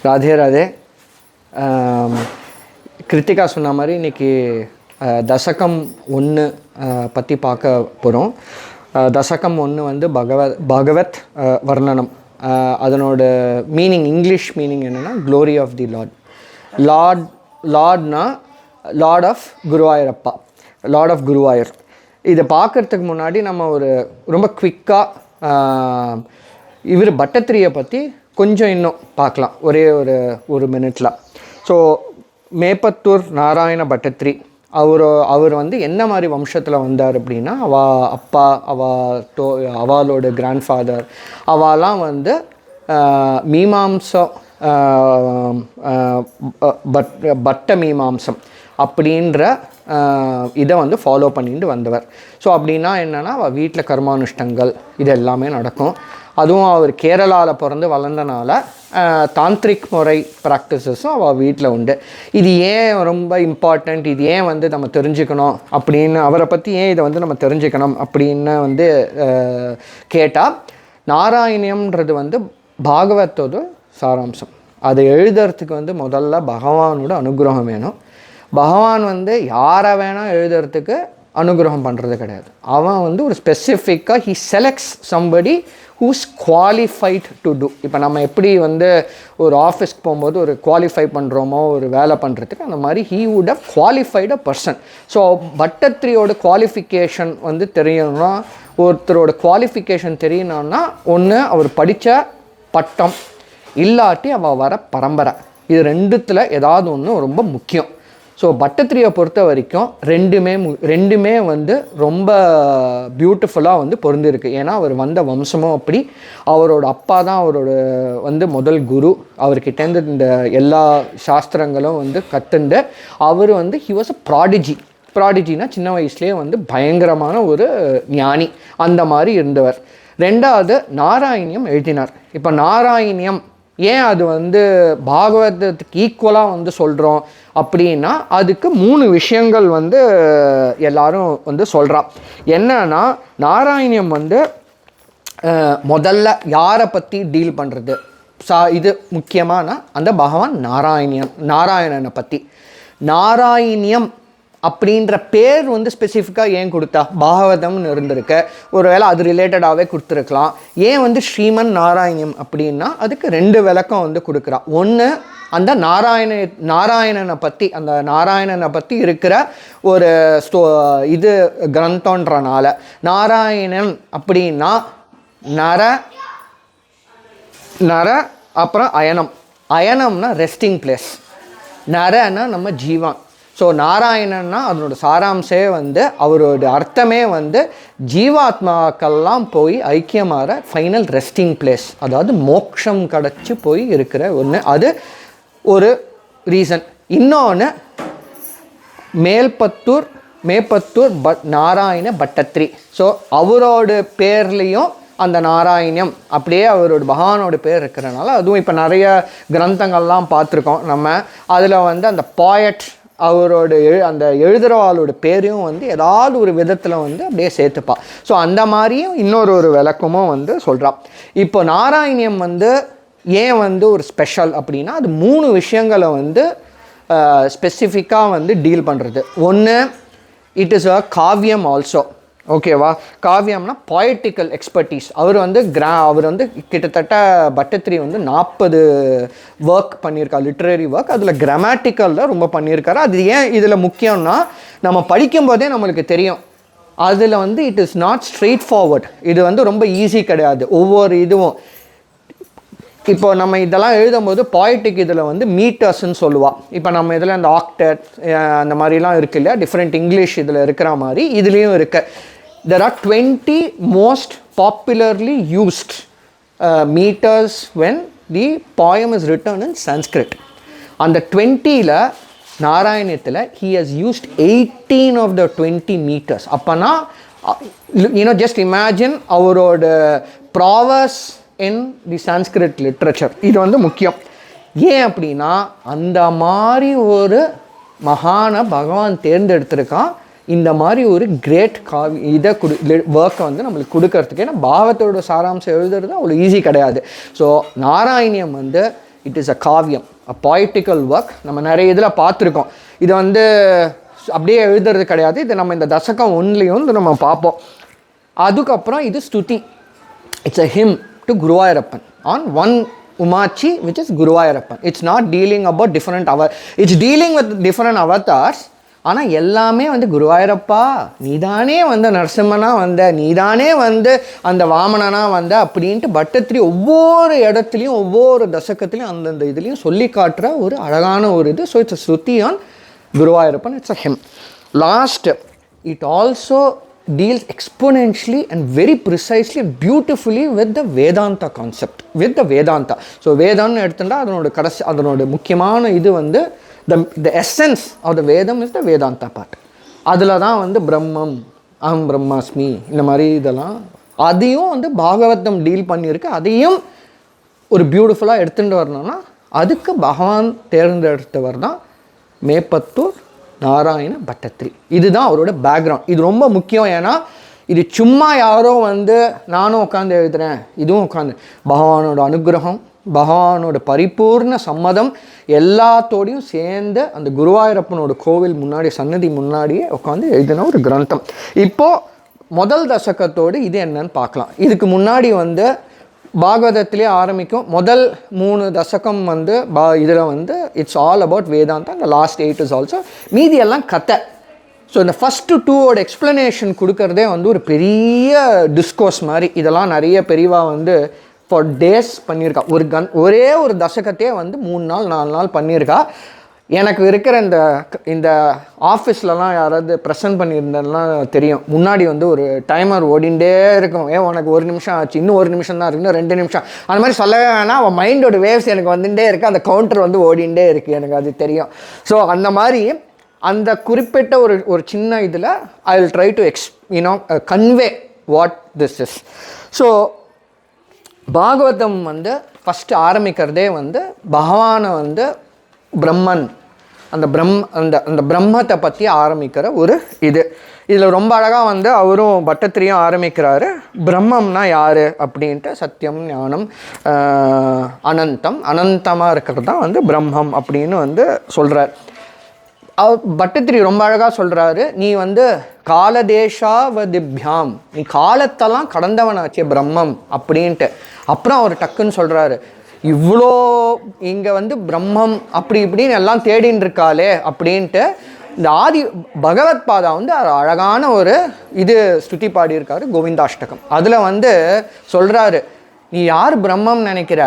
ராதே ராதே. கிருத்திகா சொன்ன மாதிரி இன்றைக்கி தசகம் 1 பற்றி பார்க்க போகிறோம். தசகம் 1 வந்து பகவத் வர்ணனம். அதனோட மீனிங், இங்கிலீஷ் மீனிங் என்னென்னா க்ளோரி ஆஃப் தி லார்ட்னா lord of Guruvayurappa, lord of Guruvayur. இதை பார்க்குறதுக்கு முன்னாடி நம்ம ஒரு ரொம்ப குவிக்காக இவர் பட்டத்திரியை பற்றி கொஞ்சம் இன்னும் பார்க்கலாம் ஒரே ஒரு மினிட்ல. ஸோ மேப்பத்தூர் நாராயண பட்டத்திரி அவர் வந்து என்ன மாதிரி வம்சத்தில் வந்தார் அப்படின்னா, அப்பா அவளோட கிராண்ட்ஃபாதர் அவெல்லாம் வந்து மீமாம்சம், பட்ட மீமாம்சம் அப்படின்ற இதை வந்து ஃபாலோ பண்ணிட்டு வந்தவர். ஸோ அப்படின்னா என்னென்னா, அவள் வீட்டில் கர்மானுஷ்டங்கள் இது எல்லாமே நடக்கும். அதுவும் அவர் கேரளாவில் பிறந்து வளர்ந்தனால தாந்திரிக் முறை ப்ராக்டிசஸும் அவள் வீட்டில் உண்டு. இது ஏன் ரொம்ப இம்பார்ட்டண்ட், இது ஏன் வந்து நம்ம தெரிஞ்சுக்கணும் அப்படின்னு, அவரை பற்றி ஏன் இதை வந்து நம்ம தெரிஞ்சுக்கணும் அப்படின்னு வந்து கேட்டால், நாராயணியம்ன்றது வந்து பாகவத்தோட சாராம்சம். அதை எழுதுறதுக்கு வந்து முதல்ல பகவானோட அனுகிரகம் வேணும். பகவான் வந்து யாரை வேணால் எழுதுறதுக்கு அனுகிரகம் பண்ணுறது கிடையாது. அவன் வந்து ஒரு ஸ்பெசிஃபிக்காக he selects somebody who's qualified to do. இப்போ நம்ம எப்படி வந்து ஒரு ஆஃபீஸ்க்கு போகும்போது ஒரு குவாலிஃபை பண்ணுறோமோ ஒரு வேலை பண்ணுறதுக்கு, அந்த மாதிரி he would have qualified a person. So பட்டத்திரியோட குவாலிஃபிகேஷன் வந்து தெரியணும்னா, ஒருத்தரோட குவாலிஃபிகேஷன் தெரியணும்னா, ஒன்று அவர் படித்த பட்டம், இல்லாட்டி அவள் வர பரம்பரை. இது ரெண்டுத்தில் ஏதாவது ஒன்று ரொம்ப முக்கியம். ஸோ பட்டத்திரியை பொறுத்த வரைக்கும் ரெண்டுமே வந்து ரொம்ப பியூட்டிஃபுல்லாக வந்து பொருந்திருக்கு. ஏன்னா அவர் வந்த வம்சமும் அப்படி, அவரோட அப்பா தான் அவரோட வந்து முதல் குரு. அவர்கிட்டேருந்து இந்த எல்லா சாஸ்திரங்களும் வந்து கற்றுண்டு அவர் வந்து ஹி வாஸ் அ ப்ராடிஜினா சின்ன வயசுலேயே வந்து பயங்கரமான ஒரு ஞானி, அந்த மாதிரி இருந்தவர். ரெண்டாவது நாராயணியம் எழுதினார். இப்போ நாராயணியம் ஏன் அது வந்து பாகவதத்துக்கு ஈக்குவலாக வந்து சொல்கிறோம் அப்படின்னா, அதுக்கு 3 விஷயங்கள் வந்து எல்லாரும் வந்து சொல்கிறா. என்னன்னா, நாராயணியம் வந்து முதல்ல யாரை பற்றி டீல் பண்ணுறது, இது முக்கியமான அந்த பகவான் நாராயணனை பற்றி. நாராயணியம் அப்படின்ற பேர் வந்து ஸ்பெசிஃபிக்காக ஏன் கொடுத்தா, பாகவதம்னு இருந்திருக்க, ஒருவேளை அது ரிலேட்டடாகவே கொடுத்துருக்கலாம். ஏன் வந்து ஸ்ரீமன் நாராயணியம் அப்படின்னா, அதுக்கு 2 விளக்கம் வந்து கொடுக்குறா. ஒன்று, அந்த நாராயணனை பற்றி இருக்கிற ஒரு இது கிரந்தன்றனால. நாராயணன் அப்படின்னா நர அப்புறம் அயனம்னா ரெஸ்டிங் பிளேஸ், நரன்னா நம்ம ஜீவான். ஸோ நாராயணன்னா அதனோட சாராம்சே வந்து, அவரோட அர்த்தமே வந்து ஜீவாத்மாக்கெல்லாம் போய் ஐக்கியமாகிற ஃபைனல் ரெஸ்டிங் பிளேஸ், அதாவது மோட்சம் கிடச்சி போய் இருக்கிற ஒன்று. அது ஒரு ரீசன். இன்னொன்று, மேப்பத்தூர் நாராயண பட்டத்திரி. ஸோ அவரோட பேர்லேயும் அந்த நாராயணியம் அப்படியே அவரோட பகவானோட பேர் இருக்கிறனால, அதுவும் இப்போ நிறைய கிரந்தங்கள்லாம் பார்த்துருக்கோம் நம்ம. அதில் வந்து அந்த பாயட், அவரோட அந்த எழுதுகிறவாளோட பேரையும் வந்து ஏதாவது ஒரு விதத்தில் வந்து அப்படியே சேர்த்துப்பா. ஸோ அந்த மாதிரியும் இன்னொரு விளக்கமும் வந்து சொல்கிறான். இப்போ நாராயணியம் வந்து ஏன் வந்து ஒரு ஸ்பெஷல் அப்படின்னா, அது 3 விஷயங்களை வந்து ஸ்பெசிஃபிக்காக வந்து டீல் பண்ணுறது. ஒன்று, it is a Kaviyam also. ஓகேவா? காவியம்னா பொயட்டிக்கல் எக்ஸ்பர்டீஸ். அவர் வந்து கிட்டத்தட்ட பட்டத்திரி வந்து 40 ஒர்க் பண்ணியிருக்கார், லிட்ரரி ஒர்க். அதில் கிராமட்டிக்கலில் ரொம்ப பண்ணியிருக்காரு. அது ஏன் இதில் முக்கியம்னா, நம்ம படிக்கும்போதே நம்மளுக்கு தெரியும், அதில் வந்து it is not straight forward. இது வந்து ரொம்ப ஈஸி கிடையாது. ஒவ்வொரு இதுவும் இப்போ நம்ம இதெல்லாம் எழுதும்போது பாய்டிக் இதில் வந்து மீட்டர்ஸ்ன்னு சொல்லுவாள். இப்போ நம்ம இதில் அந்த ஆக்டட் அந்த மாதிரிலாம் இருக்கு இல்லையா, டிஃப்ரெண்ட் இங்கிலீஷ் இதில் இருக்கிற மாதிரி இதுலேயும் இருக்கு. There are 20 most popularly used metres when the poem is written in Sanskrit. அந்த 20ல் நாராயணத்தில் he has used 18 of the 20 metres. அப்போனா ஜஸ்ட் இமேஜின் அவரோட prowess in the Sanskrit literature. இது வந்து முக்கியம். ஏன் அப்படின்னா, அந்த மாதிரி ஒரு மகான பகவான் தேர்ந்தெடுத்திருக்கான் இந்த மாதிரி ஒரு கிரேட் இதை ஒர்க்கை வந்து நம்மளுக்கு கொடுக்கறதுக்கு. ஏன்னா பாகவத்தோட சாராம்சம் எழுதுறது அவ்வளோ ஈஸி கிடையாது. ஸோ நாராயணியம் வந்து it is a Kaviyam, a poetical work. நம்ம நிறைய இதில் பார்த்துருக்கோம். இது வந்து அப்படியே எழுதுறது கிடையாது. இது நம்ம இந்த தசகம் ஒன்லையும் நம்ம பார்ப்போம். அதுக்கப்புறம் இது ஸ்துதி. It's a him to Guruvayurappan on one Umachi, which is Guruvayurappan. It's not dealing about different it's dealing with different avatars. ஆனால் எல்லாமே வந்து குருவாயூரப்பா நீதானே வந்து நரசிம்மனா வந்த, நீதானே வந்து அந்த வாமனனா வந்த அப்படின்ட்டு பட்டத்திரி ஒவ்வொரு இடத்துலையும் ஒவ்வொரு தசகத்துலையும் அந்தந்த இதுலேயும் சொல்லி காட்டுற ஒரு அழகான ஒரு இது. So it's a Shruti on Guruvayurappan. It's a him. Last, it also deals exponentially and very precisely and beautifully with the Vedanta concept, with the Vedanta. So Vedana எடுத்துட்டா அதனோட முக்கியமான இது வந்து the essence of the Vedam is the Vedanta part. அதில் தான் வந்து பிரம்மம், அகம் பிரம்மாஸ்மி, இந்த மாதிரி இதெல்லாம் அதையும் வந்து பாகவதம் டீல் பண்ணியிருக்கு. அதையும் ஒரு பியூட்டிஃபுல்லாக எடுத்துகிட்டு வரணும்னா அதுக்கு பகவான் தேர்ந்தெடுத்தவர் தான் மேப்பத்தூர் நாராயண பட்டத்திரி. இதுதான் அவரோட பேக்ரவுண்ட். இது ரொம்ப முக்கியம். ஏன்னா இது சும்மா யாரோ வந்து நானும் உட்காந்து எழுதுகிறேன், இதுவும் உட்காந்து பகவானோட அனுகிரகம், பகவானோட பரிபூர்ண சம்மதம் எல்லாத்தோடையும் சேர்ந்து அந்த குருவாயூரப்பனோட கோவில் முன்னாடி சன்னதி முன்னாடியே உட்காந்து எழுதின ஒரு கிரந்தம். இப்போது முதல் தசகத்தோடு இது என்னன்னு பார்க்கலாம். இதுக்கு முன்னாடி வந்து பாகவதத்திலே ஆரம்பிக்கும். முதல் 3 தசகம் வந்து இதில் வந்து இட்ஸ் ஆல் அபவுட் வேதாந்தா. இந்த லாஸ்ட் 8 இஸ் ஆல்சோ, மீதி எல்லாம் கதை. ஸோ இந்த ஃபஸ்ட்டு 2ஓட எக்ஸ்ப்ளனேஷன் கொடுக்கறதே வந்து ஒரு பெரிய டிஸ்கோர்ஸ் மாதிரி. இதெல்லாம் நிறைய பெரியவா வந்து ஃபார் டேஸ் பண்ணியிருக்கா. ஒரே ஒரு தசகத்தையே வந்து 3 நாள் 4 நாள் பண்ணியிருக்கா. எனக்கு இருக்கிற இந்த ஆஃபீஸ்லலாம் யாராவது ப்ரெசென்ட் பண்ணியிருந்தேன்னா தெரியும். முன்னாடி வந்து ஒரு டைமர் ஓடிண்டே இருக்கும். உனக்கு 1 நிமிஷம் ஆச்சு, இன்னும் 1 நிமிஷம் தான் இருக்குது, இன்னும் 2 நிமிஷம், அந்த மாதிரி சொல்லவே வேணாம். அவன் மைண்டோட வேவ்ஸ் எனக்கு வந்துட்டே இருக்குது, அந்த கவுண்டர் வந்து ஓடிண்டே இருக்குது, எனக்கு அது தெரியும். ஸோ அந்த மாதிரி அந்த குறிப்பிட்ட ஒரு சின்ன இதில் I will try to convey what this is. So Bhagavatam வந்து ஃபஸ்ட்டு ஆரம்பிக்கிறதே வந்து பகவானை வந்து பிரம்மன், அந்த பிரம்மத்தை பற்றி ஆரம்பிக்கிற ஒரு இதில் ரொம்ப அழகாக வந்து அவரும் பட்டத்திரியும் ஆரம்பிக்கிறாரு. பிரம்மம்னா யார் அப்படின்ட்டு சத்தியம், ஞானம், அனந்தம், அனந்தமாக இருக்கிறது தான் வந்து பிரம்மம் அப்படின்னு வந்து சொல்கிறார். பட்டத்திரி ரொம்ப அழகாக சொல்கிறாரு, நீ வந்து காலதேஷாவதிபியாம், நீ காலத்தெல்லாம் கடந்தவனாச்சே பிரம்மம் அப்படின்ட்டு. அப்புறம் அவர் டக்குன்னு சொல்கிறாரு, இவ்வளோ இங்கே வந்து பிரம்மம் அப்படி இப்படின்னு எல்லாம் தேடின்னு இருக்காளே அப்படின்ட்டு. இந்த பகவத் பாதா வந்து அழகான ஒரு ஸ்துதி பாடியிருக்காரு, கோவிந்தாஷ்டகம். அதில் வந்து சொல்கிறாரு, நீ யார் பிரம்மம் நினைக்கிற,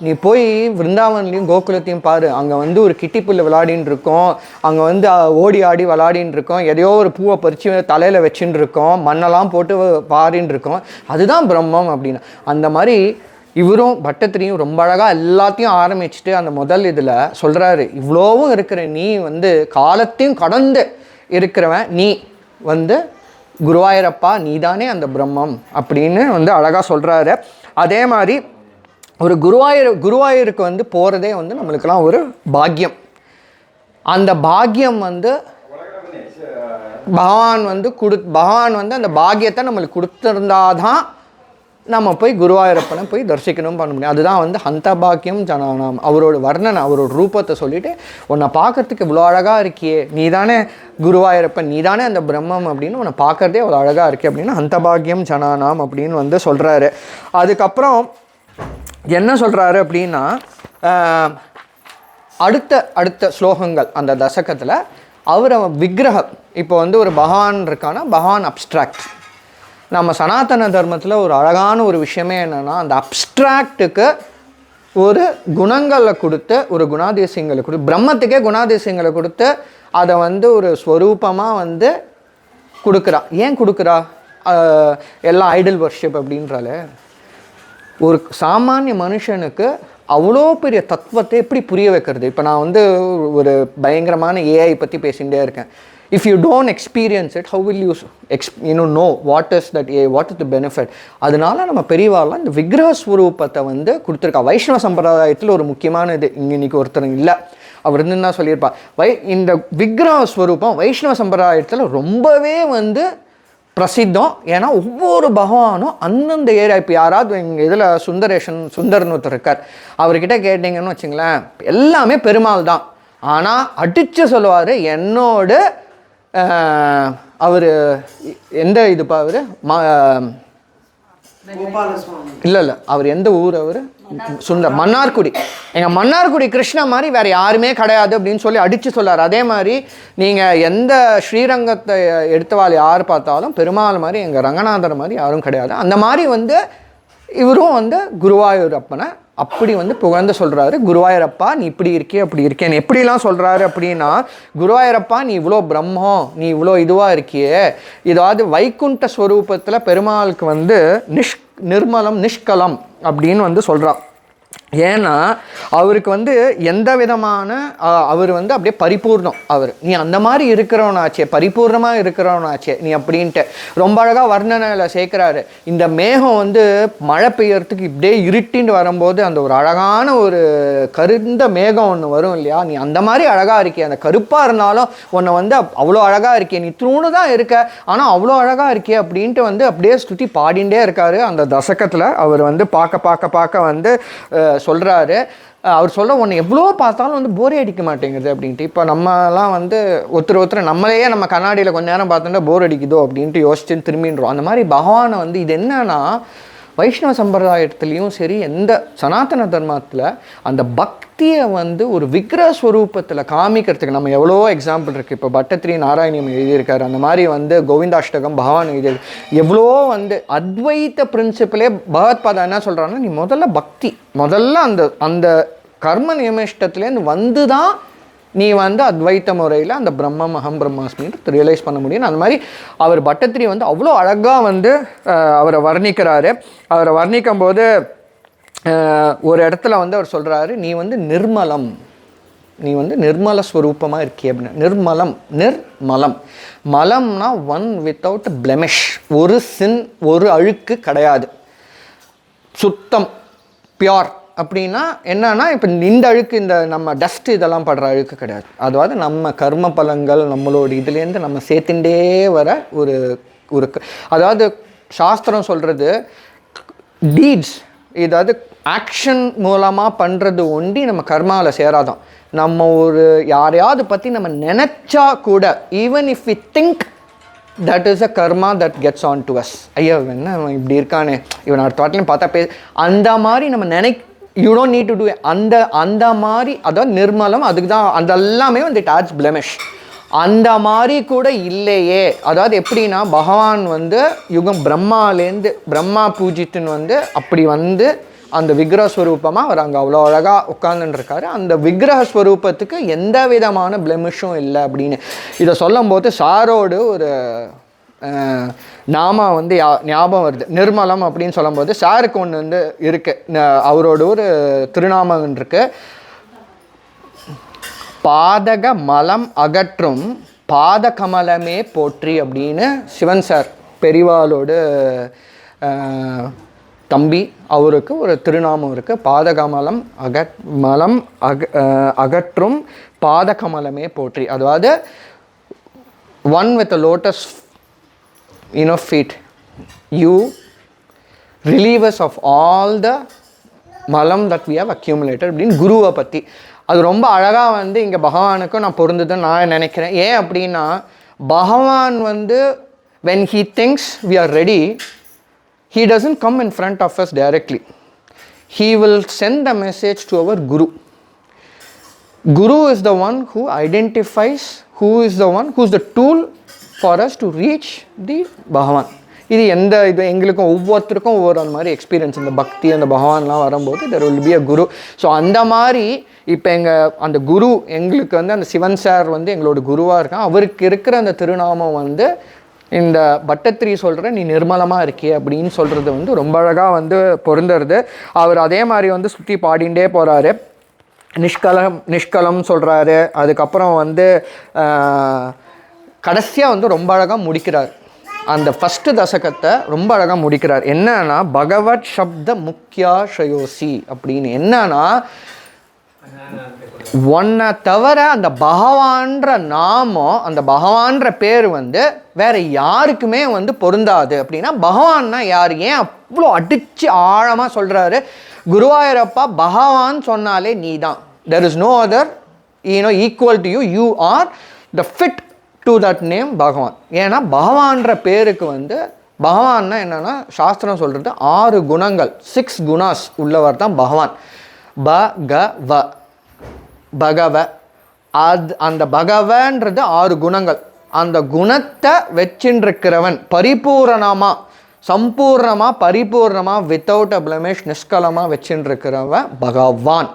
நீ போய் விருந்தாவன்லையும் கோகுலத்தையும் பாரு, அங்கே வந்து ஒரு கிட்டிப்புல் விளாடின்னு இருக்கோம், அங்கே வந்து ஓடி ஆடி விளாடின்னு இருக்கோம், எதையோ ஒரு பூவை பறித்து தலையில் வச்சுன்னு இருக்கோம், மண்ணெல்லாம் போட்டு பாரின்னு இருக்கோம், அதுதான் பிரம்மம் அப்படின்னு. அந்த மாதிரி இவரும் பட்டத்திரியும் ரொம்ப அழகாக எல்லாத்தையும் ஆரம்பிச்சுட்டு அந்த முதல் இதில் சொல்கிறாரு, இவ்வளோவும் இருக்கிற நீ வந்து காலத்தையும் கடந்து இருக்கிறவன், நீ வந்து குருவாயூரப்பா நீதானே அந்த பிரம்மம் அப்படின்னு வந்து அழகாக சொல்கிறாரு. அதே மாதிரி ஒரு குருவாயூருக்கு வந்து போகிறதே வந்து நம்மளுக்கெல்லாம் ஒரு பாக்கியம். அந்த பாக்கியம் வந்து பகவான் வந்து அந்த பாக்கியத்தை நம்மளுக்கு கொடுத்துருந்தாதான் நம்ம போய் குருவாயூரப்பனை போய் தரிசிக்கணும் பண்ண முடியும். அதுதான் வந்து ஹந்த பாக்கியம் ஜனானாம். அவரோட வர்ணனை, அவரோட ரூபத்தை சொல்லிவிட்டு, உன்னை பார்க்கறதுக்கு இவ்வளோ அழகாக இருக்கியே, நீ தானே குருவாயூரப்பன், நீ தானே அந்த பிரம்மம் அப்படின்னு உன்னை பார்க்குறதே அவ்வளோ அழகாக இருக்கே அப்படின்னு ஹந்த பாக்கியம் ஜனானாம் அப்படின்னு வந்து சொல்கிறாரு. அதுக்கப்புறம் என்ன சொல்கிறாரு அப்படின்னா, அடுத்த ஸ்லோகங்கள் அந்த தசகத்தில் அவர் விக்கிரகம், இப்போ வந்து ஒரு பகவான் இருக்கானா, பகவான் அப்ஸ்ட்ராக்ட். நம்ம சனாதன தர்மத்தில் ஒரு அழகான ஒரு விஷயமே என்னென்னா, அந்த அப்ஸ்ட்ராக்டுக்கு ஒரு குணங்களை கொடுத்து, ஒரு குணாதிசயங்களை கொடுத்து, பிரம்மத்துக்கே குணாதிசயங்களை கொடுத்து அதை வந்து ஒரு ஸ்வரூபமாக வந்து கொடுக்குறா. ஏன் கொடுக்குறா? எல்லாம் ஐடல் வர்ஷிப் அப்படின்றாலே. ஒரு சாமானிய மனுஷனுக்கு அவ்வளோ பெரிய தத்துவத்தை எப்படி புரிய வைக்கிறது? இப்போ நான் வந்து ஒரு பயங்கரமான ஏஐ பற்றி பேசிகிட்டே இருக்கேன். If you don't experience it, how will you know what is that AI, what is the benefit? அதனால நம்ம பெரியவாலாம் இந்த விக்கிரக ஸ்வரூபத்தை வந்து கொடுத்துருக்கா. வைஷ்ணவ சம்பிரதாயத்தில் ஒரு முக்கியமான இது இன்னைக்கு ஒருத்தர் இல்லை, அவர் இருந்து தான் சொல்லியிருப்பா. இந்த விக்கிரக ஸ்வரூபம் வைஷ்ணவ சம்பிரதாயத்தில் ரொம்பவே வந்து பிரசித்தம். ஏன்னா ஒவ்வொரு பகவானும் அந்தந்த ஏரியா, இப்போ யாராவது எங்கள் இதில் சுந்தர்னு ஒருத்தர் இருக்கார், அவர்கிட்ட கேட்டிங்கன்னு வச்சுங்களேன் எல்லாமே பெருமாள் தான். ஆனால் அடித்து சொல்லுவார் என்னோட அவர் எந்த இதுப்பா அவர் இல்லை அவர் எந்த ஊர், அவர் மன்னார்குடி. எங்கள் மன்னார்குடி கிருஷ்ணா மாதிரி வேறு யாருமே கிடையாது அப்படின்னு சொல்லி அடித்து சொல்லார். அதே மாதிரி நீங்கள் எந்த ஸ்ரீரங்கத்தை எடுத்தவாள் யார் பார்த்தாலும் பெருமாள் மாதிரி எங்கள் ரங்கநாதர் மாதிரி யாரும் கிடையாது. அந்த மாதிரி வந்து இவரும் வந்து குருவாயூர் அப்பனை அப்படி வந்து புகழ்ந்து சொல்கிறாரு. குருவாயூரப்பா நீ இப்படி இருக்கே அப்படி இருக்கேன்னு எப்படிலாம் சொல்கிறாரு அப்படின்னா, குருவாயூரப்பா நீ இவ்வளோ பிரம்மம், நீ இவ்வளோ இதுவாக இருக்கியே, இதாவது வைகுண்ட ஸ்வரூபத்தில் பெருமாளுக்கு வந்து நிர்மலம் நிஷ்கலம் அப்படின்னு வந்து சொல்கிறான். ஏன்னா அவருக்கு வந்து எந்த விதமான அவர் வந்து அப்படியே பரிபூர்ணம். அவர் நீ அந்த மாதிரி இருக்கிறவனாச்சே, பரிபூர்ணமாக இருக்கிறவனாச்சே நீ அப்படின்ட்டு ரொம்ப அழகாக வர்ணனையில் சேர்க்குறாரு. இந்த மேகம் வந்து மழை பெய்யறதுக்கு இப்படியே இருட்டின்னு வரும்போது அந்த ஒரு அழகான ஒரு கருந்த மேகம் ஒன்று வரும் இல்லையா, நீ அந்த மாதிரி அழகாக இருக்கிய, அந்த கருப்பாக இருந்தாலும் உன்னை வந்து அவ்வளோ அழகாக இருக்கிய, நீ தூணு தான் இருக்க ஆனால் அவ்வளோ அழகாக இருக்கிய அப்படின்ட்டு வந்து அப்படியே சுற்றி பாடிண்டே இருக்காரு. அந்த தசகத்தில் அவர் வந்து பார்க்க வந்து சொல்கிறாரு. அவர் சொல்ல ஒன்று எவ்வளோ பார்த்தாலும் வந்து போரே அடிக்க மாட்டேங்குது அப்படின்ட்டு. இப்போ நம்மலாம் வந்து ஒருத்தர் நம்மளையே நம்ம கண்ணாடியில் கொஞ்ச நேரம் பார்த்தோன்னா போர் அடிக்குதோ அப்படின்ட்டு யோசிச்சு திரும்பின்றோம். அந்த மாதிரி பகவானை வந்து இது என்னன்னா வைஷ்ணவ சம்பிரதாயத்துலேயும் சரி எந்த சனாதன தர்மத்தில் அந்த பக்தியை வந்து ஒரு விக்கிரக ஸ்வரூபத்தில் காமிக்கிறதுக்கு நம்ம எவ்வளோ எக்ஸாம்பிள் இருக்குது. இப்போ பட்டத்திரி நாராயணியம் எழுதியிருக்காரு, அந்த மாதிரி வந்து கோவிந்தாஷ்டகம் பகவான் எழுதி எவ்வளோ வந்து அத்வைத்த பிரின்சிப்பிளே பகவத்பாதா என்ன சொல்கிறாங்கன்னா, நீ முதல்ல பக்தி, முதல்ல அந்த கர்ம நியமிஷ்டத்துலேருந்து வந்து தான் நீ வந்து அத்வைத்த முறையில் அந்த பிரம்மம் அகம் பிரம்மாஸ்மின்னு ரியலைஸ் பண்ண முடியும். அந்த மாதிரி அவர் பட்டத்திரி வந்து அவ்வளோ அழகாக வந்து அவரை வர்ணிக்கிறாரு. அவரை வர்ணிக்கும் போது ஒரு இடத்துல வந்து அவர் சொல்கிறாரு, நீ வந்து நிர்மலம், நீ வந்து நிர்மல ஸ்வரூபமாக இருக்கிய அப்படின்னு. நிர்மலம் மலம்னா ஒன் வித்தவுட் பிளெமிஷ், ஒரு சின் ஒரு அழுக்கு கிடையாது, சுத்தம் பியோர். அப்படின்னா என்னன்னா இப்போ இந்த அழுக்கு இந்த நம்ம டஸ்ட் இதெல்லாம் படுற அழுக்கு கிடையாது. அதாவது நம்ம கர்ம பலங்கள் நம்மளோட இதுலேருந்து நம்ம சேர்த்துட்டே வர ஒரு அதாவது சாஸ்திரம் சொல்கிறது டீட்ஸ், இதாவது ஆக்ஷன் மூலமாக பண்ணுறது ஒண்டி நம்ம கர்மாவில் சேராதான். நம்ம ஒரு யாரையாவது பற்றி நம்ம நினச்சா கூட, even if we think that is a karma that gets on to us. ஐயோ என்ன இப்படி இருக்கானே, இவன் அடுத்த வாட்டிலையும் பார்த்தா அந்த மாதிரி நம்ம you don't need to do அந்த மாதிரி. அதாவது நிர்மலம், அதுக்கு தான் அந்த எல்லாமே வந்து இட் ஆட்ஸ் பிளெமிஷ். அந்த மாதிரி கூட இல்லையே. அதாவது எப்படின்னா பகவான் வந்து பிரம்மாலேருந்து பிரம்மா பூஜித்துன்னு வந்து அப்படி வந்து அந்த விக்கிரகஸ்வரூபமாக அவர் அங்கே அவ்வளோ அழகாக உட்காந்துருக்காரு. அந்த விக்கிரகஸ்வரூபத்துக்கு எந்த விதமான பிளெமிஷும் இல்லை அப்படின்னு இதை சொல்லும் போது சாரோடு ஒரு நாம வந்து ஞாபகம் வருது. நிர்மலம் அப்படின்னு சொல்லும்போது சாருக்கு ஒன்று வந்து இருக்குது, அவரோட ஒரு திருநாமம் இருக்கு, பாதக மலம் அகற்றும் பாத கமலமே போற்றி அப்படின்னு. சிவன் சார் பெரிவாளோடு தம்பி, அவருக்கு ஒரு திருநாமம் இருக்குது, பாதகமலம் அகற்றும் பாதகமலமே போற்றி. அதாவது one with lotus feet, you relieve us of all the malam that we have accumulated அப்படின்னு குருவை பற்றி. அது ரொம்ப அழகாக வந்து இங்கே பகவானுக்கும் நான் பொருந்துதுன்னு நான் நினைக்கிறேன். ஏன் அப்படின்னா பகவான் வந்து when he thinks we are ready, he doesn't come in front of us directly. He will send the message to our guru. Guru is the one who identifies, who is the tool for us to reach the பகவான். இது எங்களுக்கும் ஒவ்வொருத்தருக்கும் ஒவ்வொரு அந்த மாதிரி experience. இந்த பக்தி அந்த பகவான்லாம் வரும்போது there will be a Guru. So அந்த மாதிரி இப்போ அந்த குரு எங்களுக்கு வந்து அந்த சிவன் சார் வந்து எங்களோட குருவாக இருக்கான். அவருக்கு இருக்கிற அந்த திருநாமம் வந்து இந்த பட்டத்திரி சொல்கிற நீ நிர்மலமாக இருக்கிய அப்படின்னு சொல்கிறது வந்து ரொம்ப அழகாக வந்து பொருந்துறது. அவர் அதே மாதிரி வந்து சுற்றி பாடிண்டே போகிறாரு. நிஷ்கலம் சொல்கிறாரு. அதுக்கப்புறம் வந்து கடைசியாக வந்து ரொம்ப அழகாக முடிக்கிறார். அந்த ஃபஸ்ட்டு தசகத்தை ரொம்ப அழகாக முடிக்கிறார். என்னன்னா பகவத் சப்த முக்கியாஷயோசி அப்படின்னு. என்னன்னா ஒன்றை தவிர அந்த பகவான்ற நாமம், அந்த பகவான்ற பேர் வந்து வேற யாருக்குமே வந்து பொருந்தாது. அப்படின்னா பகவான்னா யார்? ஏன் அவ்வளோ அடித்து ஆழமாக சொல்கிறாரு? குருவாயூரப்பா பகவான் சொன்னாலே நீ தான். There is no other equal to you. You are the fit to that name Bhagavan. ஏன்னா பகவான்ற பேருக்கு வந்து பகவான்னா என்னென்னா சாஸ்திரம் சொல்கிறது 6 குணங்கள், 6 குணாஸ் உள்ளவர் தான் பகவான். பகவ அந்த பகவன்றது 6 குணங்கள். அந்த குணத்தை வச்சுருக்கிறவன் பரிபூரணமாக, சம்பூர்ணமாக, பரிபூர்ணமாக, வித்தவுட் அ பிளமிஷ், நிஷ்கலமாக வச்சுருக்கிறவன் பகவான்.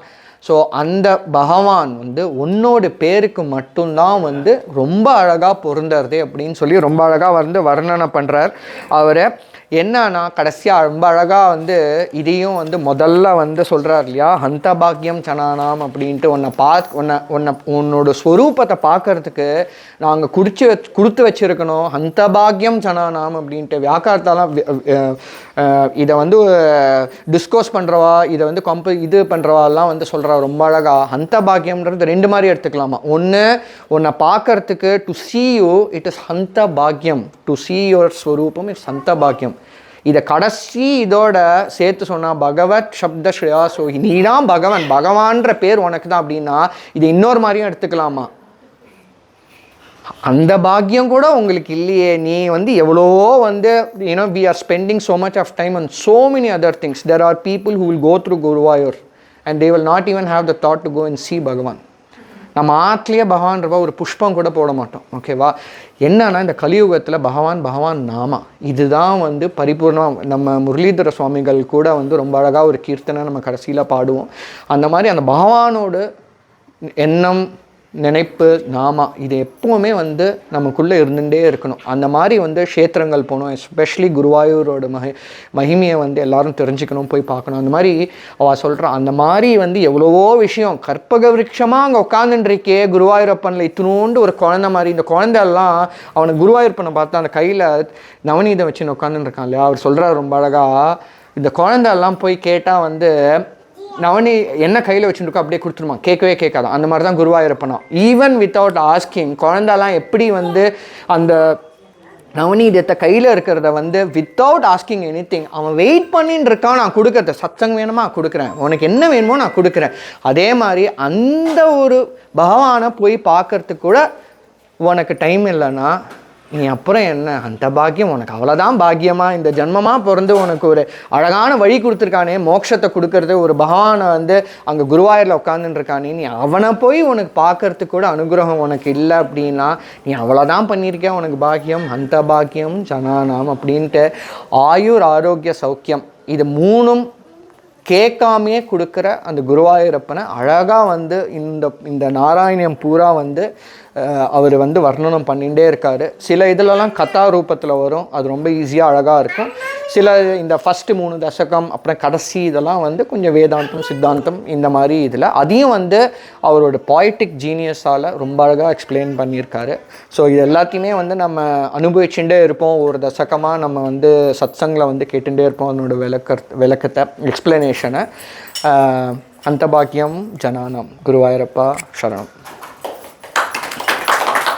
ஸோ அந்த பகவான் வந்து உன்னோட பேருக்கு மட்டும்தான் வந்து ரொம்ப அழகாக பொருந்துறது அப்படின்னு சொல்லி ரொம்ப அழகாக வந்து வர்ணனை பண்ணுறார். அவரை என்னன்னா கடைசியாக ரொம்ப அழகாக வந்து இதையும் வந்து முதல்ல வந்து சொல்கிறார் இல்லையா, ஹந்த பாக்கியம் சனானாம் அப்படின்ட்டு. உன்னோட ஸ்வரூபத்தை பார்க்கறதுக்கு நாங்கள் கொடுத்து வச்சுருக்கணும் ஹந்த பாக்கியம் சனானாம் அப்படின்ட்டு. வியாக்காரத்தெல்லாம் இதை வந்து டிஸ்கோஸ் பண்ணுறவா, இதை வந்து இது பண்ணுறவாலாம் வந்து சொல்கிறா ரொம்ப அழகாக. ஹந்த பாக்கியம்ன்றது 2 மாதிரி எடுத்துக்கலாமா. உன்னை பார்க்கறதுக்கு to see you it is ஹந்த பாக்கியம், டு சீ யுவர் ஸ்வரூபம் இட்ஸ் ஹந்த பாக்கியம். இதை கடைசி இதோட சேர்த்து சொன்னால் பகவத் சப்த ஸ்ரேயா. ஸோ நீ தான் பகவான், பகவான்ற பேர் உனக்கு தான் அப்படின்னா இது இன்னொரு மாதிரியும் எடுத்துக்கலாமா. அந்த பாக்கியம் கூட உங்களுக்கு இல்லையே. நீ வந்து எவ்வளோ வந்து we are spending so much of time on so many other things. There are people who will go through Guruvayur and they will not even have the thought to go and see Bhagavan. நம்ம ஆற்றுலேயே பகவான்றப்பா ஒரு புஷ்பம் கூட போட மாட்டோம். ஓகேவா? என்னன்னா இந்த கலியுகத்தில் பகவான் நாமா இதுதான் வந்து பரிபூர்ணமாக. நம்ம முரளிதர சுவாமிகள் கூட வந்து ரொம்ப அழகாக ஒரு கீர்த்தனை நம்ம கடைசியில் பாடுவோம். அந்த மாதிரி அந்த பகவானோட எண்ணம், நினைப்பு, நாமா இது எப்போவுமே வந்து நமக்குள்ளே இருந்துகிட்டே இருக்கணும். அந்த மாதிரி வந்து க்ஷேத்திரங்கள் போகணும். எஸ்பெஷலி குருவாயூரோட மகிமையை வந்து எல்லாரும் தெரிஞ்சுக்கணும், போய் பார்க்கணும். அந்த மாதிரி அவள் சொல்கிறான். அந்த மாதிரி வந்து எவ்வளவோ விஷயம் கற்பக விருட்சமாக அங்கே உட்காந்துருக்கே குருவாயூரப்பனில் இத்தினோண்டு ஒரு குழந்தை மாதிரி. இந்த குழந்தையெல்லாம் அவனை குருவாயூரப்பனை பார்த்தா அந்த கையில் நவநீதம் வச்சுன்னு உட்காந்துருக்கான் இல்லையா. அவர் சொல்கிறார் ரொம்ப அழகாக, இந்த குழந்தையெல்லாம் போய் கேட்டால் வந்து நவனி என்ன கையில் வச்சுருக்கோ அப்படியே கொடுத்துருமா, கேட்கவே கேட்காதான். அந்த மாதிரி தான் குருவாயூரப்பனா. ஈவன் வித்தவுட் ஆஸ்கிங் குழந்தாலாம் எப்படி வந்து அந்த நவநீதத்தை கையில் இருக்கிறத வந்து வித்தவுட் ஆஸ்கிங் எனி திங் அவன் வெயிட் பண்ணின்னு இருக்கான். நான் கொடுக்குறது சத்சங் வேணுமா கொடுக்குறேன், உனக்கு என்ன வேணுமோ நான் கொடுக்குறேன். அதே மாதிரி அந்த ஒரு பகவானை போய் பார்க்கறதுக்கு கூட உனக்கு டைம் இல்லைன்னா நீ அப்புறம் என்ன அந்த பாக்கியம் உனக்கு அவ்வளோதான் பாக்கியமாக. இந்த ஜென்மமாக பிறந்து உனக்கு ஒரு அழகான வழி கொடுத்துருக்கானே, மோட்சத்தை கொடுக்கறது ஒரு பகவானை வந்து அங்கே குருவாயூரில் உட்காந்துருக்கானே, நீ அவனை போய் உனக்கு பார்க்கறதுக்கு கூட அனுகிரகம் உனக்கு இல்லை அப்படின்னா நீ அவ்வளோதான் பண்ணியிருக்கேன், உனக்கு பாக்கியம் அந்த பாக்கியம் ஜனானாம் அப்படின்ட்டு. ஆயுர் ஆரோக்கிய சௌக்கியம் இது 3ம் கேட்காமையே கொடுக்குற அந்த குருவாயூரப்பனை அழகாக வந்து இந்த நாராயணியம் பூரா வந்து அவர் வந்து வர்ணனம் பண்ணிகிட்டே இருக்கார். சில இதிலலாம் கதா ரூபத்தில் வரும், அது ரொம்ப ஈஸியாக அழகாக இருக்கும். சில இந்த ஃபஸ்ட்டு 3 தசகம் அப்புறம் கடைசி இதெல்லாம் வந்து கொஞ்சம் வேதாந்தம் சித்தாந்தம் இந்த மாதிரி இதில் அதையும் வந்து அவரோட பாய்டிக் ஜீனியஸால் ரொம்ப அழகாக எக்ஸ்பிளைன் பண்ணியிருக்காரு. ஸோ இது எல்லாத்தையுமே வந்து நம்ம அனுபவிச்சுட்டே இருப்போம். ஒரு தசகமாக நம்ம வந்து சத்சங்கில் வந்து கேட்டுகிட்டே இருப்போம் அதனோட விளக்கத்தை, எக்ஸ்பிளனேஷனை. அந்த பாக்கியம் ஜனானம். குருவாயூரப்பா சரணம்.